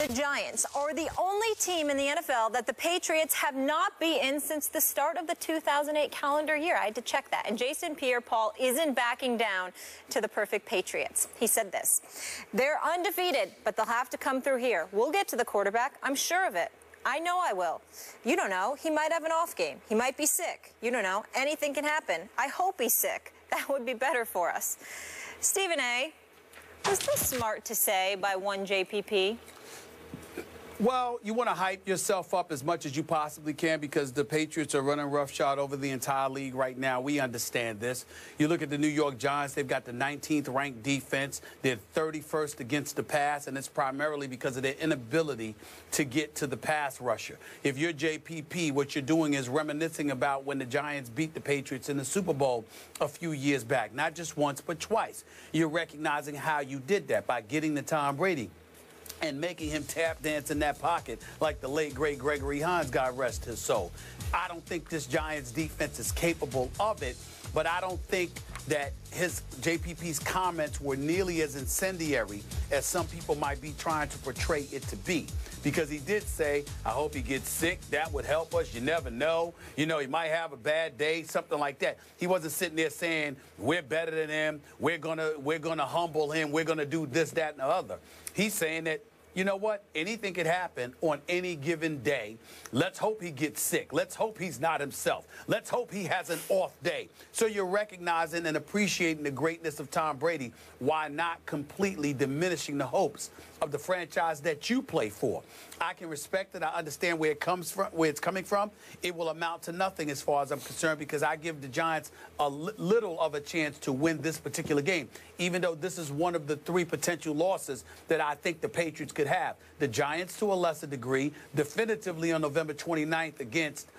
The Giants are the only team in the NFL that the Patriots have not beaten since the start of the 2008 calendar year. I had to check that. And Jason Pierre-Paul isn't backing down to the perfect Patriots. He said this: "They're undefeated, but they'll have to come through here. We'll get to the quarterback. I'm sure of it. I know I will. You don't know. He might have an off game. He might be sick. You don't know. Anything can happen. I hope he's sick. That would be better for us." Stephen A., was this smart to say by one JPP? Well, you want to hype yourself up as much as you possibly can because the Patriots are running roughshod over the entire league right now. We understand this. You look at the New York Giants, they've got the 19th ranked defense. They're 31st against the pass, and it's primarily because of their inability to get to the pass rusher. If you're JPP, what you're doing is reminiscing about when the Giants beat the Patriots in the Super Bowl a few years back. Not just once, but twice. You're recognizing how you did that by getting to Tom Brady and making him tap dance in that pocket like the late, great Gregory Hines, God rest his soul. I don't think this Giants defense is capable of it, but I don't think that JPP's comments were nearly as incendiary as some people might be trying to portray it to be. Because he did say, I hope he gets sick. That would help us. You never know. You know, he might have a bad day, something like that. He wasn't sitting there saying, we're better than him. We're gonna humble him. We're going to do this, that, and the other. He's saying that, you know what? Anything could happen on any given day. Let's hope he gets sick. Let's hope he's not himself. Let's hope he has an off day. So you're recognizing and appreciating the greatness of Tom Brady while not completely diminishing the hopes of the franchise that you play for. I can respect it. I understand where it comes from, where it's coming from. It will amount to nothing as far as I'm concerned because I give the Giants a little of a chance to win this particular game, even though this is one of the three potential losses that I think the Patriots could have. The Giants to a lesser degree, definitively on November 29th against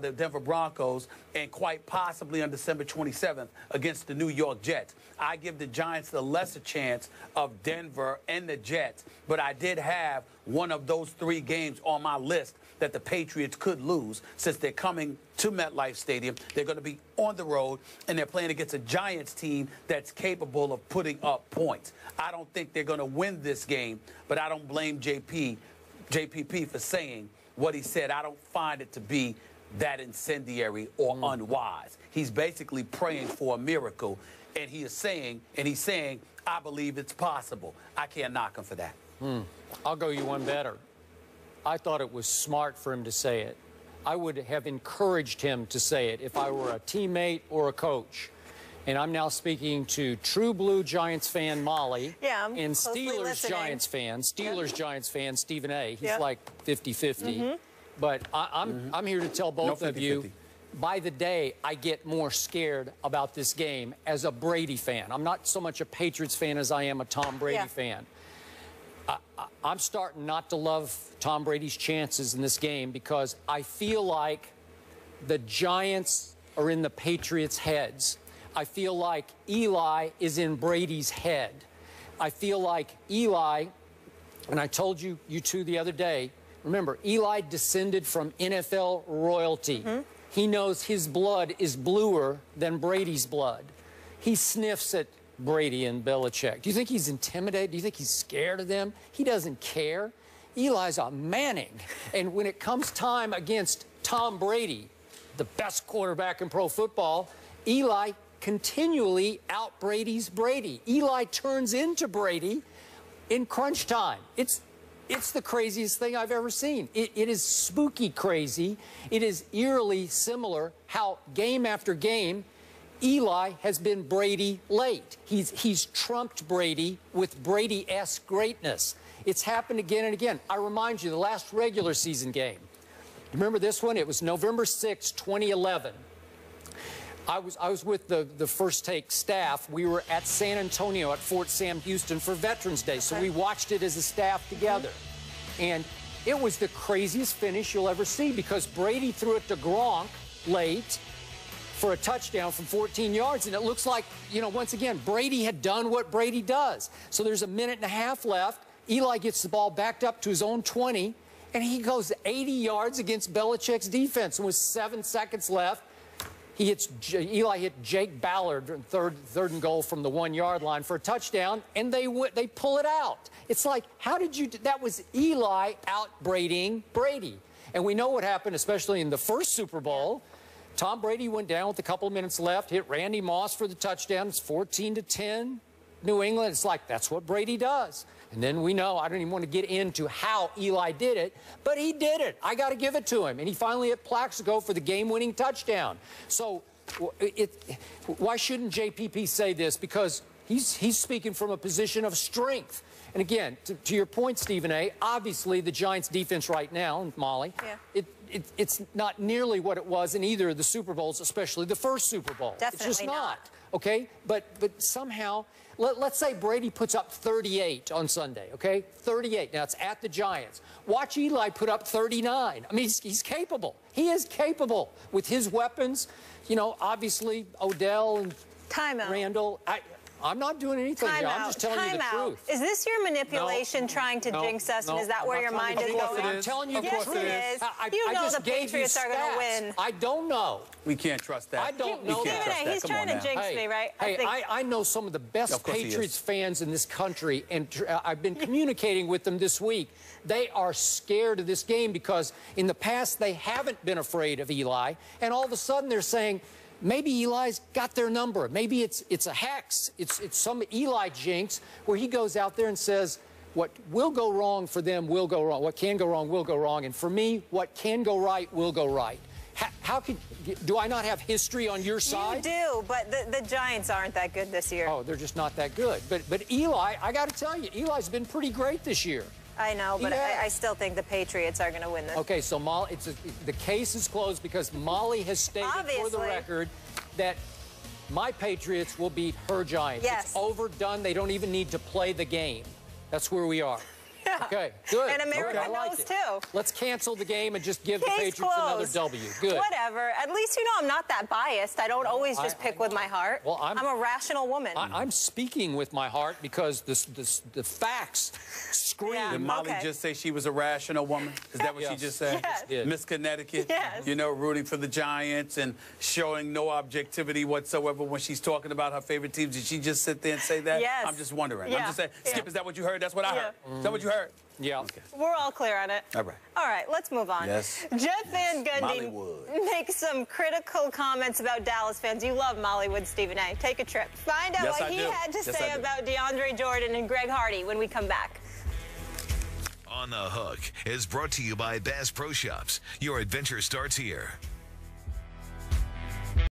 the Denver Broncos, and quite possibly on December 27th against the New York Jets. I give the Giants the lesser chance of Denver and the Jets, but I did have one of those three games on my list that the Patriots could lose since they're coming to MetLife Stadium. They're going to be on the road, and they're playing against a Giants team that's capable of putting up points. I don't think they're going to win this game, but I don't blame JPP for saying what he said. I don't find it to be that incendiary or unwise. He's basically praying for a miracle, and he's saying, I believe it's possible. I can't knock him for that. I'll go you one better. I thought it was smart for him to say it. I would have encouraged him to say it if I were a teammate or a coach. And I'm now speaking to True Blue Giants fan Molly and Steelers Giants fan Stephen A. He's like 50-50. But I'm here to tell both of you, by the day, I get more scared about this game as a Brady fan. I'm not so much a Patriots fan as I am a Tom Brady fan. I'm starting not to love Tom Brady's chances in this game because I feel like the Giants are in the Patriots' heads. I feel like Eli is in Brady's head. I feel like Eli, and I told you two the other day, remember, Eli descended from NFL royalty. He knows his blood is bluer than Brady's blood. He sniffs at Brady and Belichick. Do you think he's intimidated? Do you think he's scared of them? He doesn't care. Eli's a Manning. And when it comes time against Tom Brady, the best quarterback in pro football, Eli continually out-Brady's Brady. Eli turns into Brady in crunch time. It's the craziest thing I've ever seen. It is spooky crazy. It is eerily similar how game after game Eli has been Brady late. He's trumped Brady with Brady-esque greatness. It's happened again and again. I remind you, the last regular season game. Remember this one? It was November 6, 2011. I was with the First Take staff. We were at San Antonio at Fort Sam Houston for Veterans Day, so we watched it as a staff together. And it was the craziest finish you'll ever see because Brady threw it to Gronk late for a touchdown from 14 yards, and it looks like, you know, once again, Brady had done what Brady does. So there's a minute and a half left. Eli gets the ball backed up to his own 20, and he goes 80 yards against Belichick's defense. And with 7 seconds left, Eli hit Jake Ballard third and goal from the 1-yard line for a touchdown, and they pull it out. It's like, how did you do that? Was Eli out-Bradying Brady. And we know what happened, especially in the first Super Bowl. Tom Brady went down with a couple of minutes left, hit Randy Moss for the touchdown. It's 14-10, New England. It's like, that's what Brady does. And then we know, I don't even want to get into how Eli did it, but he did it. I got to give it to him. And he finally hit Plaxico for the game-winning touchdown. So why shouldn't JPP say this? Because he's speaking from a position of strength. And again, to your point, Stephen A., obviously the Giants' defense right now, Molly, it's not nearly what it was in either of the Super Bowls, especially the first Super Bowl. Definitely it's just not. Okay? But somehow, let's say Brady puts up 38 on Sunday, okay? 38. Now, it's at the Giants. Watch Eli put up 39. I mean, he's capable. He is capable with his weapons. You know, obviously, Odell and Randall. I'm not doing anything here. I'm just telling you the truth. Is this your manipulation trying to jinx us? And is that where your mind is going? I'm telling you the truth. Yes, it is. You know the Patriots are going to win. I don't know. We can't trust that. I don't know that. He's trying to jinx me, right? Hey, I know some of the best Patriots fans in this country, and I've been communicating with them this week. They are scared of this game because in the past they haven't been afraid of Eli, and all of a sudden they're saying, maybe Eli's got their number. Maybe it's a hex. It's some Eli jinx where he goes out there and says, what will go wrong for them will go wrong. What can go wrong will go wrong. And for me, what can go right will go right. Do I not have history on your side? You do, but the Giants aren't that good this year. Oh, they're just not that good. But Eli, I got to tell you, Eli's been pretty great this year. I know, but I still think the Patriots are going to win this. Okay, so Molly, the case is closed because Molly has stated for the record that my Patriots will beat her Giants. Yes. It's overdone. They don't even need to play the game. That's where we are. Yeah. Okay, good. And America knows, too. Let's cancel the game and just give the Patriots another W. Good. Whatever. At least you know I'm not that biased. I don't always just pick with my heart. Well, I'm a rational woman. I'm speaking with my heart because the facts scream. Did Molly just say she was a rational woman? Is that what she just said? Yes. Miss Connecticut? Yes. You know, rooting for the Giants and showing no objectivity whatsoever when she's talking about her favorite teams. Did she just sit there and say that? Yes. I'm just wondering. Yeah. I'm just saying. Skip, is that what you heard? That's what I heard. Is that what you heard? Yeah. Okay. We're all clear on it. All right. All right, let's move on. Yes. Jeff Van Gundy makes some critical comments about Dallas fans. You love Mollywood, Stephen A. Take a trip. Find out what he had to say about DeAndre Jordan and Greg Hardy when we come back. On the Hook is brought to you by Bass Pro Shops. Your adventure starts here.